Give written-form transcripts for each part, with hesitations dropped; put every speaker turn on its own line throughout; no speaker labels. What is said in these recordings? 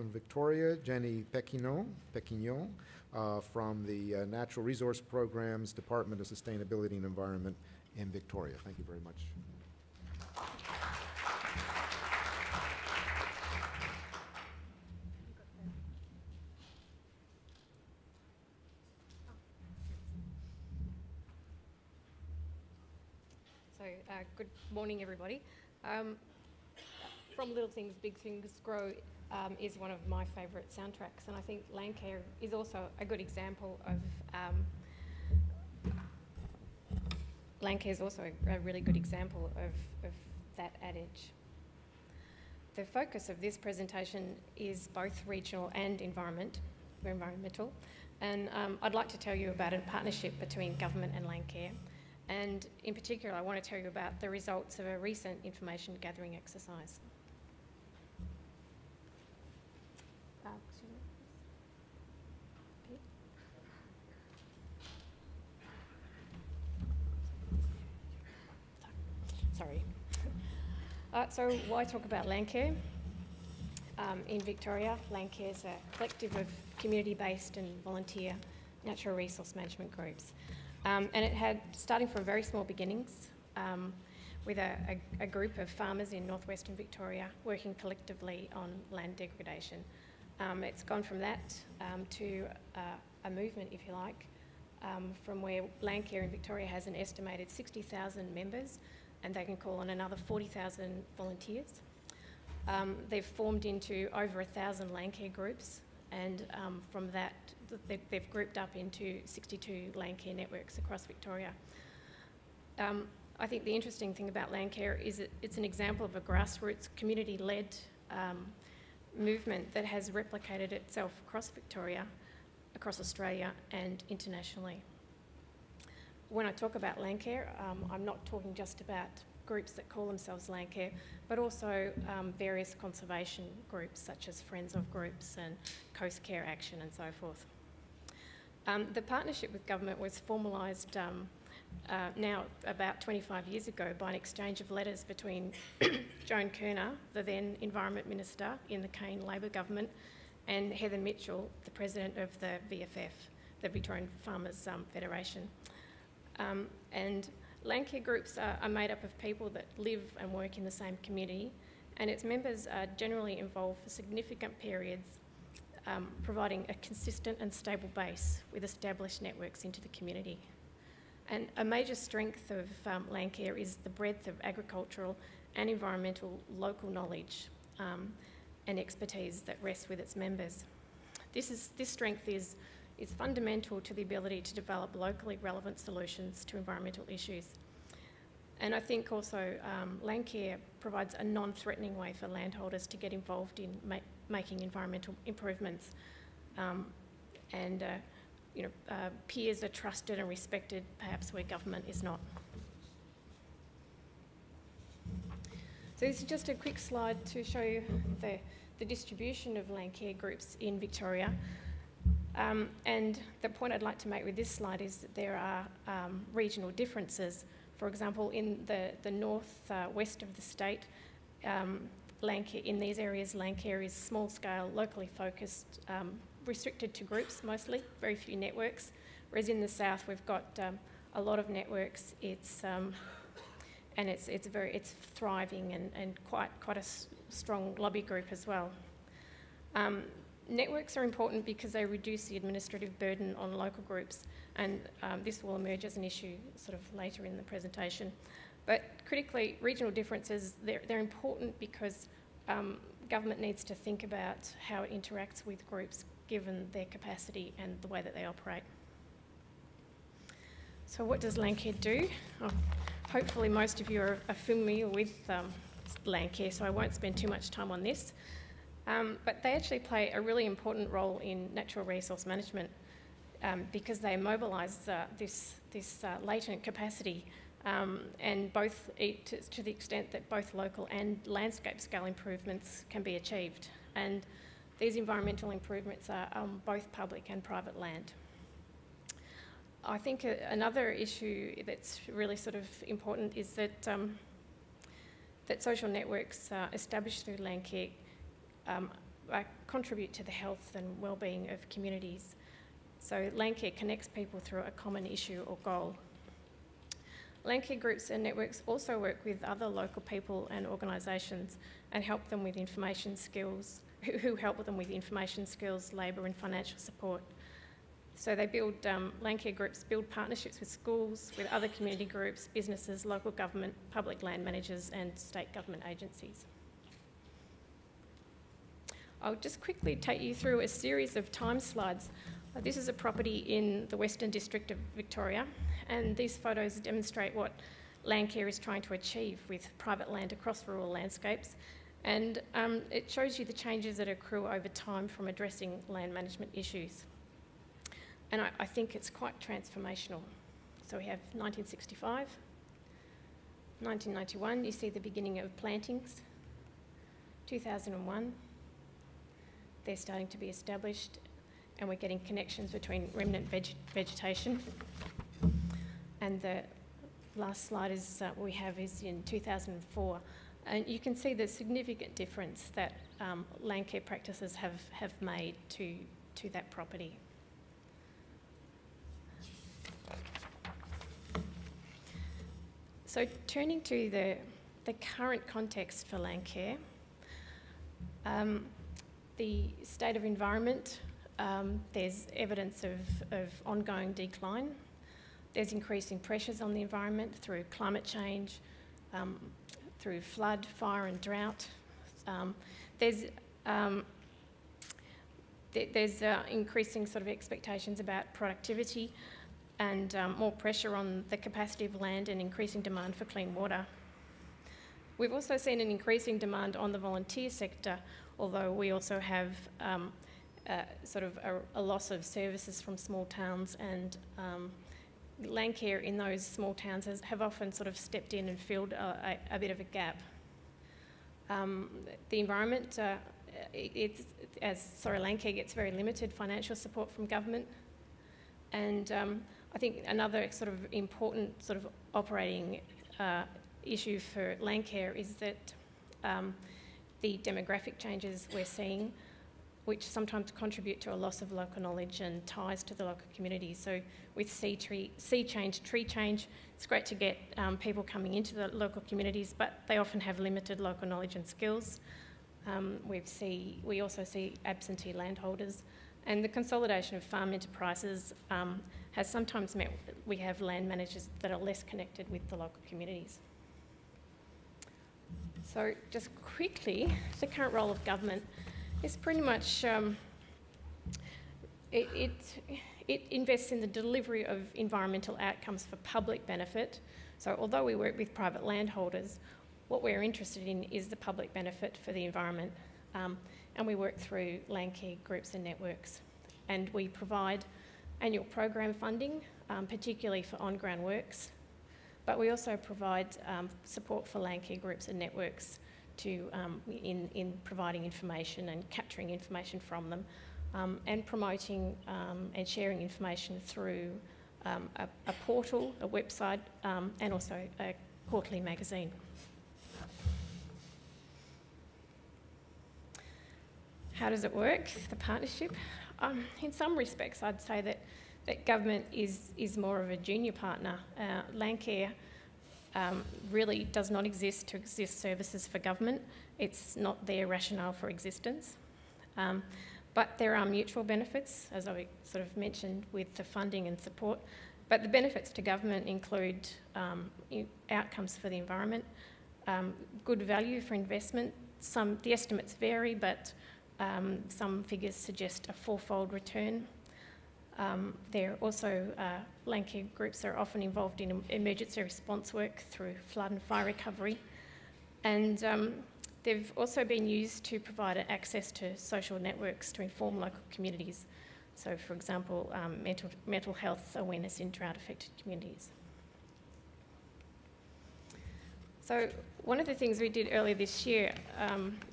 from Victoria, Jenny Pequignot from the Natural Resource Programs, Department of Sustainability and Environment in Victoria. Thank you very much.
So, good morning, everybody. From Little Things, Big Things Grow is one of my favourite soundtracks, and I think Landcare is also a good example of Landcare is also a really good example of that adage. The focus of this presentation is both regional and environmental, and I'd like to tell you about a partnership between government and Landcare. And in particular, I want to tell you about the results of a recent information gathering exercise. Sorry. So why talk about Landcare? In Victoria, Landcare is a collective of community-based and volunteer natural resource management groups. And it had, starting from very small beginnings, with a group of farmers in northwestern Victoria working collectively on land degradation. It's gone from that to a movement, if you like, from where Landcare in Victoria has an estimated 60,000 members, and they can call on another 40,000 volunteers. They've formed into over 1,000 Landcare groups, and from that, they've grouped up into 62 Landcare networks across Victoria. I think the interesting thing about Landcare is it's an example of a grassroots, community-led movement that has replicated itself across Victoria, across Australia, and internationally. When I talk about Landcare, I'm not talking just about groups that call themselves Landcare, but also various conservation groups such as Friends of Groups and Coast Care Action and so forth. The partnership with government was formalised now about 25 years ago by an exchange of letters between Joan Kerner, the then Environment Minister in the Kane Labor government, and Heather Mitchell, the President of the VFF, the Victorian Farmers Federation. And Landcare groups are made up of people that live and work in the same community, and its members are generally involved for significant periods, providing a consistent and stable base with established networks into the community. And a major strength of Landcare is the breadth of agricultural and environmental local knowledge and expertise that rests with its members. This strength is fundamental to the ability to develop locally relevant solutions to environmental issues. And I think also Landcare provides a non-threatening way for landholders to get involved in making environmental improvements. Peers are trusted and respected, perhaps where government is not. So this is just a quick slide to show you the distribution of Landcare groups in Victoria. And the point I'd like to make with this slide is that there are regional differences. For example, in the north-west of the state, Landcare, in these areas, Landcare is small-scale, locally focused, restricted to groups mostly, very few networks. Whereas in the south, we've got a lot of networks. It's thriving and quite a strong lobby group as well. Networks are important because they reduce the administrative burden on local groups, and this will emerge as an issue sort of later in the presentation. But critically, regional differences, they're important because government needs to think about how it interacts with groups given their capacity and the way that they operate. So what does Landcare do? Oh, hopefully most of you are familiar with Landcare, so I won't spend too much time on this. But they actually play a really important role in natural resource management because they mobilise this latent capacity and both to the extent that both local and landscape scale improvements can be achieved. And these environmental improvements are on both public and private land. I think another issue that's really sort of important is that that social networks established through Landcare are contribute to the health and well-being of communities. So Landcare connects people through a common issue or goal. Landcare groups and networks also work with other local people and organisations and help them with information skills, who help them with information skills, labour and financial support. So they build, Landcare groups build partnerships with schools, with other community groups, businesses, local government, public land managers and state government agencies. I'll just quickly take you through a series of time slides. This is a property in the Western District of Victoria, and these photos demonstrate what Landcare is trying to achieve with private land across rural landscapes. And it shows you the changes that accrue over time from addressing land management issues. And I think it's quite transformational. So we have 1965, 1991, you see the beginning of plantings. 2001, they're starting to be established, and we're getting connections between remnant vegetation. And the last slide is we have is in 2004. And you can see the significant difference that Landcare practices have made to that property. So turning to the current context for Landcare, the state of environment, there's evidence of ongoing decline. There's increasing pressures on the environment through climate change, through flood, fire and drought. There's increasing sort of expectations about productivity and more pressure on the capacity of land and increasing demand for clean water. We've also seen an increasing demand on the volunteer sector, although we also have sort of a loss of services from small towns, and Landcare in those small towns have often sort of stepped in and filled a bit of a gap. The environment, Landcare gets very limited financial support from government, and I think another sort of important sort of operating issue for Landcare is that the demographic changes we're seeing, which sometimes contribute to a loss of local knowledge and ties to the local community. So with sea change, tree change, it's great to get people coming into the local communities, but they often have limited local knowledge and skills. We also see absentee landholders, and the consolidation of farm enterprises has sometimes meant we have land managers that are less connected with the local communities. So just quickly, the current role of government is pretty much, it invests in the delivery of environmental outcomes for public benefit. So although we work with private landholders, what we're interested in is the public benefit for the environment. And we work through Landcare groups and networks. And we provide annual program funding, particularly for on-ground works. But we also provide support for Landcare groups and networks in providing information and capturing information from them, and promoting and sharing information through a portal, a website, and also a quarterly magazine. How does it work, the partnership? In some respects, I'd say that government is more of a junior partner. Landcare really does not exist to exist services for government. It's not their rationale for existence. But there are mutual benefits, as I sort of mentioned, with the funding and support. But the benefits to government include outcomes for the environment, good value for investment. The estimates vary, but some figures suggest a fourfold return. There are also Landcare groups are often involved in emergency response work through flood and fire recovery, and they've also been used to provide access to social networks to inform local communities. So, for example, mental health awareness in drought-affected communities. So, one of the things we did earlier this year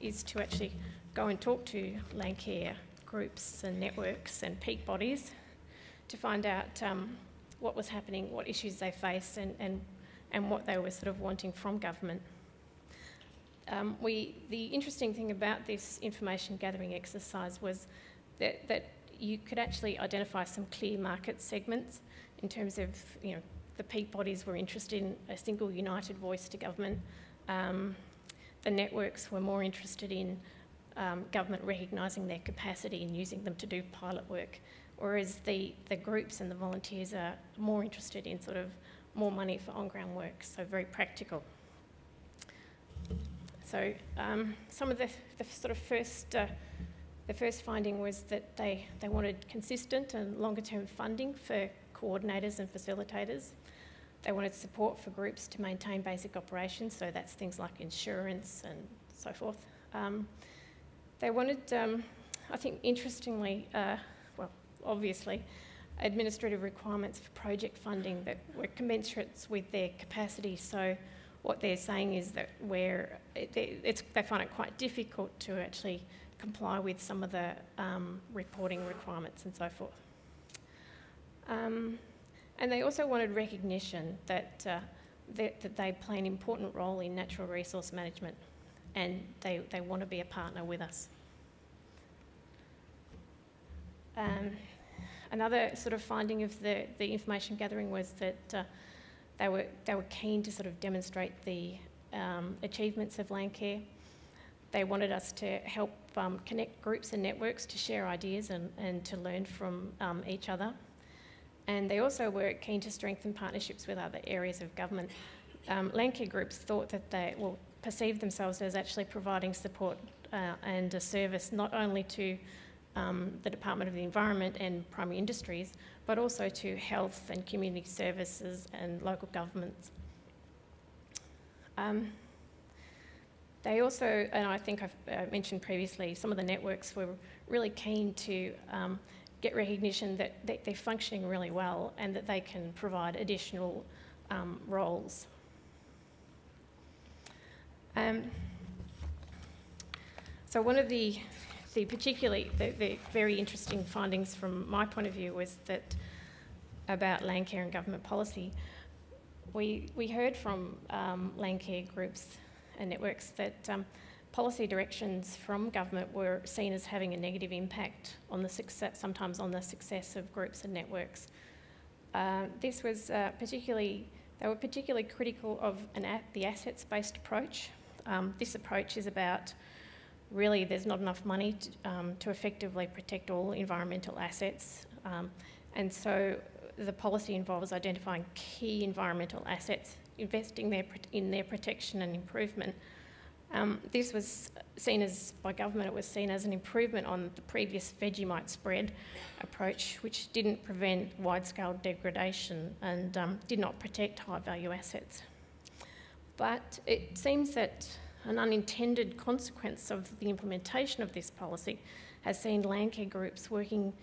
is to actually go and talk to Landcare groups and networks and peak bodies to find out what was happening, what issues they face, and what they were sort of wanting from government. the interesting thing about this information gathering exercise was that you could actually identify some clear market segments in terms of, the peak bodies were interested in a single united voice to government. The networks were more interested in government recognising their capacity and using them to do pilot work, whereas the groups and the volunteers are more interested in sort of more money for on-ground work, so very practical. So some of the sort of first finding was that they wanted consistent and longer-term funding for coordinators and facilitators. They wanted support for groups to maintain basic operations, so that's things like insurance and so forth. They wanted, I think interestingly, obviously, administrative requirements for project funding that were commensurate with their capacity. So what they're saying is that they find it quite difficult to actually comply with some of the reporting requirements and so forth. And they also wanted recognition that they play an important role in natural resource management, and they want to be a partner with us. Another sort of finding of the information gathering was that they were keen to sort of demonstrate the achievements of Landcare. They wanted us to help connect groups and networks to share ideas and to learn from each other. And they also were keen to strengthen partnerships with other areas of government. Landcare groups thought that perceived themselves as actually providing support and a service not only to the Department of the Environment and primary industries, but also to health and community services and local governments. They also, and I think I've mentioned previously, some of the networks were really keen to get recognition that they're functioning really well and that they can provide additional roles. So one of the very interesting findings from my point of view was that about Landcare and government policy, we heard from Landcare groups and networks that policy directions from government were seen as having a negative impact on the success, sometimes on the success of groups and networks. This was they were particularly critical of the assets-based approach. This approach is about really there's not enough money to effectively protect all environmental assets, and so the policy involves identifying key environmental assets, investing in their protection and improvement. This was seen as, by government, it was seen as an improvement on the previous Vegemite spread approach, which didn't prevent wide-scale degradation and did not protect high-value assets. But it seems that an unintended consequence of the implementation of this policy has seen Landcare groups working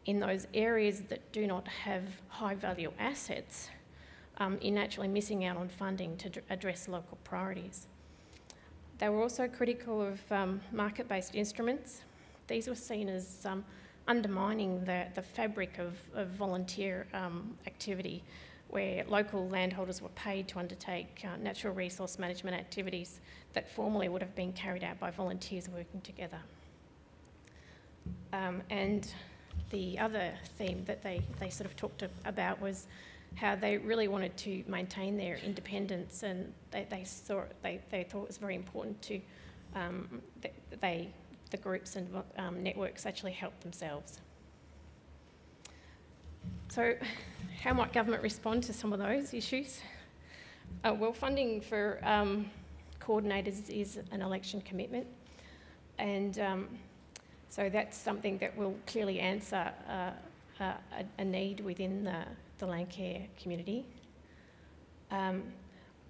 in those areas that do not have high-value assets in actually missing out on funding to address local priorities. They were also critical of market-based instruments. These were seen as undermining the fabric of volunteer activity, where local landholders were paid to undertake natural resource management activities that formerly would have been carried out by volunteers working together. And the other theme that they sort of talked about was how they really wanted to maintain their independence, and they thought it was very important to the groups and networks actually help themselves. So how might government respond to some of those issues? Well, funding for coordinators is an election commitment, and so that's something that will clearly answer a need within the Landcare community.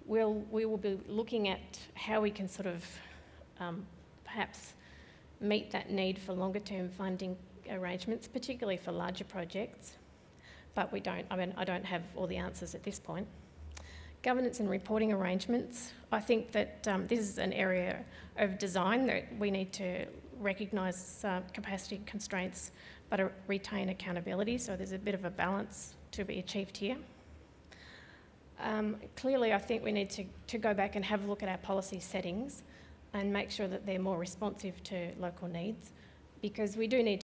We will be looking at how we can sort of perhaps meet that need for longer term funding arrangements, particularly for larger projects, but I don't have all the answers at this point. Governance and reporting arrangements, I think that this is an area of design that we need to recognise capacity constraints but retain accountability, so there's a bit of a balance to be achieved here. Clearly, I think we need to go back and have a look at our policy settings and make sure that they're more responsive to local needs, because we do need